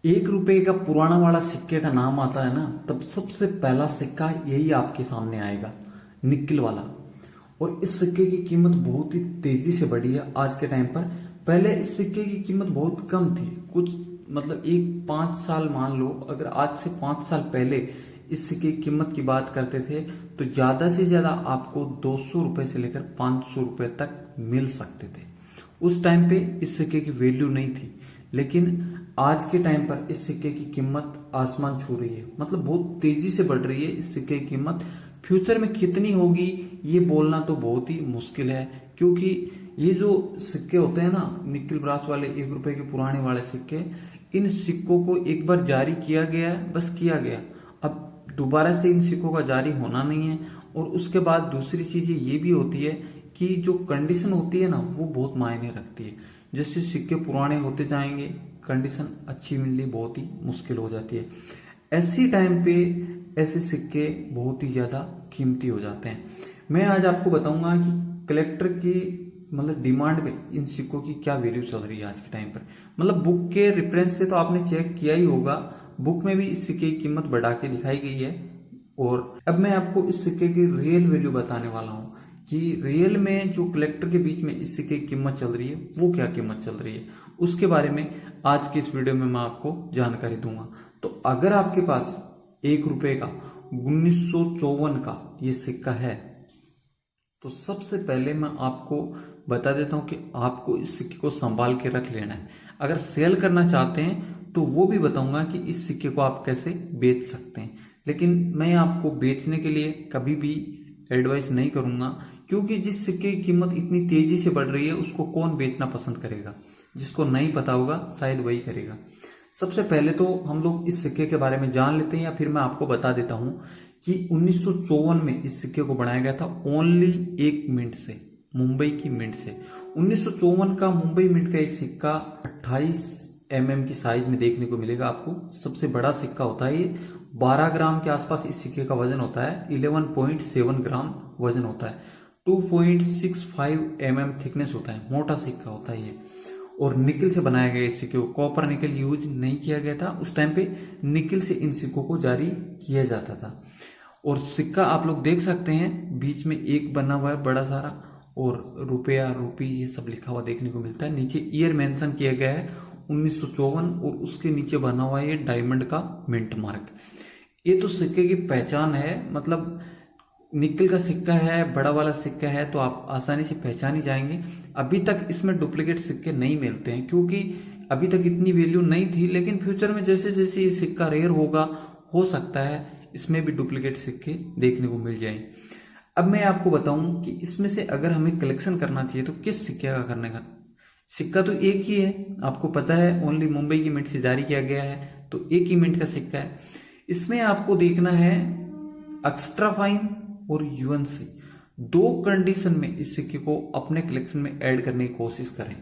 1 रुपए का पुराना वाला सिक्के का नाम आता है ना, तब सबसे पहला सिक्का यही आपके सामने आएगा, निकिल वाला। और इस सिक्के की कीमत बहुत ही तेजी से बढ़ी है आज के टाइम पर। पहले इस सिक्के की कीमत बहुत कम थी, कुछ मतलब एक 5 साल मान लो, अगर आज से 5 साल पहले इस सिक्के की कीमत की बात करते थे तो ज्यादा से ज्यादा आपको 200 रुपए से लेकर 500 रुपए तक मिल सकते थे। उस टाइम पे इस सिक्के की वैल्यू नहीं थी, लेकिन आज के टाइम पर इस सिक्के की कीमत आसमान छू रही है, मतलब बहुत तेजी से बढ़ रही है इस सिक्के की कीमत। फ्यूचर में कितनी होगी ये बोलना तो बहुत ही मुश्किल है, क्योंकि ये जो सिक्के होते हैं ना, निकिल ब्रास वाले 1 रुपए के पुराने वाले सिक्के, इन सिक्कों को एक बार जारी किया गया है, बस किया गया, अब दोबारा से इन सिक्कों का जारी होना नहीं है। और उसके बाद दूसरी चीज ये भी होती है कि जो कंडीशन होती है ना, वो बहुत मायने रखती है। जैसे सिक्के पुराने होते जाएंगे, कंडीशन अच्छी मिलनी बहुत ही मुश्किल हो जाती है। ऐसी टाइम पे ऐसे सिक्के बहुत ही ज्यादा कीमती हो जाते हैं। मैं आज आपको बताऊंगा कि कलेक्टर की मतलब डिमांड में इन सिक्कों की क्या वैल्यू चल रही है आज के टाइम पर। मतलब बुक के रेफरेंस से तो आपने चेक किया ही होगा, बुक में भी इस सिक्के की कीमत बढ़ा के दिखाई गई है। और अब मैं आपको इस सिक्के की रियल वैल्यू बताने वाला हूं कि रियल में जो कलेक्टर के बीच में इस सिक्के की कीमत चल रही है वो क्या कीमत चल रही है, उसके बारे में आज की इस वीडियो में मैं आपको जानकारी दूंगा। तो अगर आपके पास 1 रुपए का 1954 का ये सिक्का है, तो सबसे पहले मैं आपको बता देता हूं कि आपको इस सिक्के को संभाल के रख लेना है। अगर सेल करना चाहते हैं तो वो भी बताऊंगा कि इस सिक्के को आप कैसे बेच सकते हैं, लेकिन मैं आपको बेचने के लिए कभी भी एडवाइस नहीं करूंगा, क्योंकि जिस सिक्के की कीमत इतनी तेजी से बढ़ रही है उसको कौन बेचना पसंद करेगा। जिसको नहीं पता होगा शायद वही करेगा। सबसे पहले तो हम लोग इस सिक्के के बारे में जान लेते हैं, या फिर मैं आपको बता देता हूं कि 1954 में इस सिक्के को बनाया गया था ओनली 1 मिनट से, मुंबई की मिंट से। 1954 का मुंबई मिंट का ये सिक्का 28 mm की साइज में देखने को मिलेगा आपको। सबसे बड़ा सिक्का होता है ये, 12 ग्राम के आसपास इस सिक्के का वजन होता है, 11.7 ग्राम वजन होता है, 2.65 mm थिकनेस होता है, मोटा सिक्का होता है ये। और निकिल से बनाया गया इस सिक्के को, कॉपर निकल यूज नहीं किया गया था उस टाइम पे, निकिल से इन सिक्कों को जारी किया जाता था। और सिक्का आप लोग देख सकते हैं, बीच में एक बना हुआ है बड़ा सारा, और रुपया रूपी ये सब लिखा हुआ देखने को मिलता है। नीचे ईयर मेंशन किया गया है 1954, और उसके नीचे बना हुआ है ये डायमंड का मिंट मार्क। ये तो सिक्के की पहचान है, मतलब निकिल का सिक्का है, बड़ा वाला सिक्का है, तो आप आसानी से पहचान ही जाएंगे। अभी तक इसमें डुप्लीकेट सिक्के नहीं मिलते हैं, क्योंकि अभी तक इतनी वैल्यू नहीं थी, लेकिन फ्यूचर में जैसे जैसे ये सिक्का रेयर होगा, हो सकता है इसमें भी डुप्लीकेट सिक्के देखने को मिल जाए। अब मैं आपको बताऊं कि इसमें से अगर हमें कलेक्शन करना चाहिए तो किस सिक्के का करने का। सिक्का तो एक ही है, आपको पता है, ओनली मुंबई की मिंट से जारी किया गया है, तो एक ही मिंट का सिक्का है। इसमें आपको देखना है एक्स्ट्रा फाइन और यूएनसी, दो कंडीशन में इस सिक्के को अपने कलेक्शन में ऐड करने की कोशिश करें।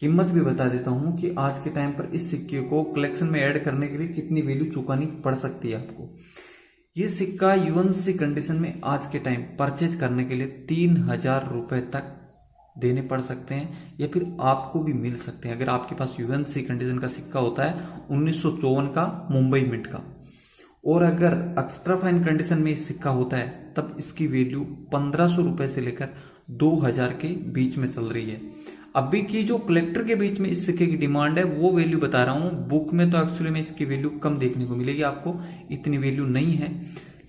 कीमत भी बता देता हूं कि आज के टाइम पर इस सिक्के को कलेक्शन में ऐड करने के लिए कितनी वैल्यू चुकानी पड़ सकती है आपको। ये सिक्का यूएनसी कंडीशन में आज के टाइम परचेज करने के लिए 3000 रुपए तक देने पड़ सकते हैं, या फिर आपको भी मिल सकते हैं अगर आपके पास यूएनसी कंडीशन का सिक्का होता है 1954 का मुंबई मिंट का। और अगर एक्स्ट्रा फाइन कंडीशन में सिक्का होता है तब इसकी वैल्यू 1500 रुपए से लेकर 2000 के बीच में चल रही है। अभी की जो कलेक्टर के बीच में इस सिक्के की डिमांड है वो वैल्यू बता रहा हूं। बुक में तो एक्चुअली में इसकी वैल्यू कम देखने को मिलेगी, आपको इतनी वैल्यू नहीं है,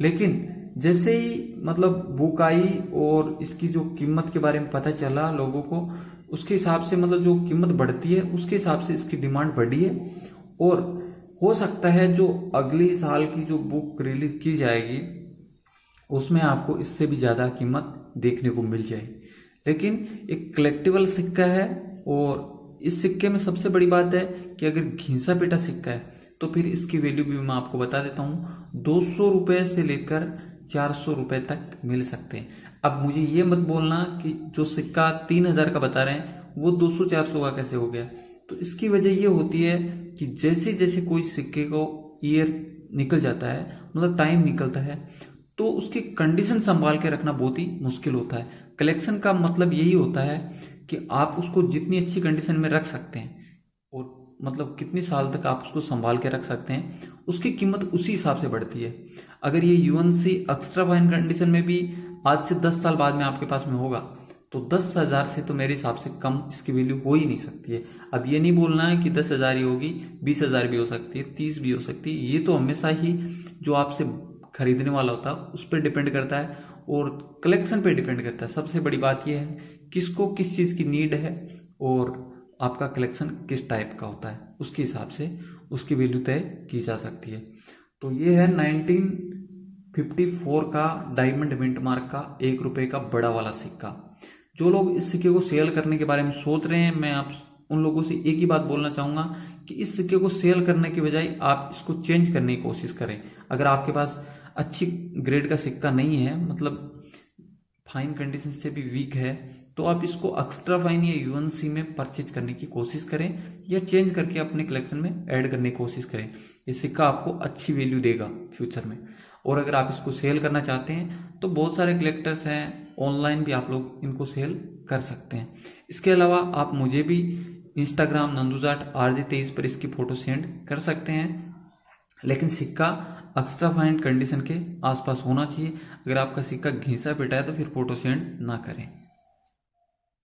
लेकिन जैसे ही मतलब बुक आई और इसकी जो कीमत के बारे में पता चला लोगों को, उसके हिसाब से मतलब जो कीमत बढ़ती है उसके हिसाब से इसकी डिमांड बढ़ी है। और हो सकता है जो अगले साल की जो बुक रिलीज की जाएगी उसमें आपको इससे भी ज्यादा कीमत देखने को मिल जाए। लेकिन एक कलेक्टिबल सिक्का है, और इस सिक्के में सबसे बड़ी बात है कि अगर घिसा पिटा सिक्का है तो फिर इसकी वैल्यू भी मैं आपको बता देता हूं, 200 रुपए से लेकर 400 रुपए तक मिल सकते हैं। अब मुझे ये मत बोलना कि जो सिक्का 3000 का बता रहे हैं वो 200-400 का कैसे हो गया। तो इसकी वजह ये होती है कि जैसे जैसे कोई सिक्के को ईयर निकल जाता है, मतलब टाइम निकलता है, तो उसकी कंडीशन संभाल के रखना बहुत ही मुश्किल होता है। कलेक्शन का मतलब यही होता है कि आप उसको जितनी अच्छी कंडीशन में रख सकते हैं, और मतलब कितनी साल तक आप उसको संभाल के रख सकते हैं, उसकी कीमत उसी हिसाब से बढ़ती है। अगर ये यूएनसी एक्स्ट्रा फाइन कंडीशन में भी आज से 10 साल बाद में आपके पास में होगा, तो 10,000 से तो मेरे हिसाब से कम इसकी वैल्यू हो ही नहीं सकती है। अब ये नहीं बोलना है कि 10,000 ही होगी, 20,000 भी हो सकती है, 30 भी हो सकती है। ये तो हमेशा ही जो आपसे खरीदने वाला होता है उस पर डिपेंड करता है और कलेक्शन पे डिपेंड करता है। सबसे बड़ी बात यह है किसको किस चीज़ की नीड है और आपका कलेक्शन किस टाइप का होता है, उसके हिसाब से उसकी वैल्यू तय की जा सकती है। तो ये है 1954 का डायमंड मिंट मार्क का ₹1 का बड़ा वाला सिक्का। जो लोग इस सिक्के को सेल करने के बारे में सोच रहे हैं, मैं आप उन लोगों से एक ही बात बोलना चाहूंगा कि इस सिक्के को सेल करने के बजाय आप इसको चेंज करने की कोशिश करें। अगर आपके पास अच्छी ग्रेड का सिक्का नहीं है, मतलब फाइन कंडीशन से भी वीक है, तो आप इसको एक्स्ट्रा फाइन या यूएनसी में परचेज करने की कोशिश करें या चेंज करके अपने कलेक्शन में ऐड करने की कोशिश करें। ये सिक्का आपको अच्छी वैल्यू देगा फ्यूचर में। और अगर आप इसको सेल करना चाहते हैं तो बहुत सारे कलेक्टर्स हैं, ऑनलाइन भी आप लोग इनको सेल कर सकते हैं। इसके अलावा आप मुझे भी इंस्टाग्राम नंदुजाट RJ23 पर इसकी फोटो सेंड कर सकते हैं, लेकिन सिक्का एक्स्ट्रा फाइन कंडीशन के आसपास होना चाहिए। अगर आपका सिक्का घिसा पिटा है तो फिर फोटो सेंड ना करें।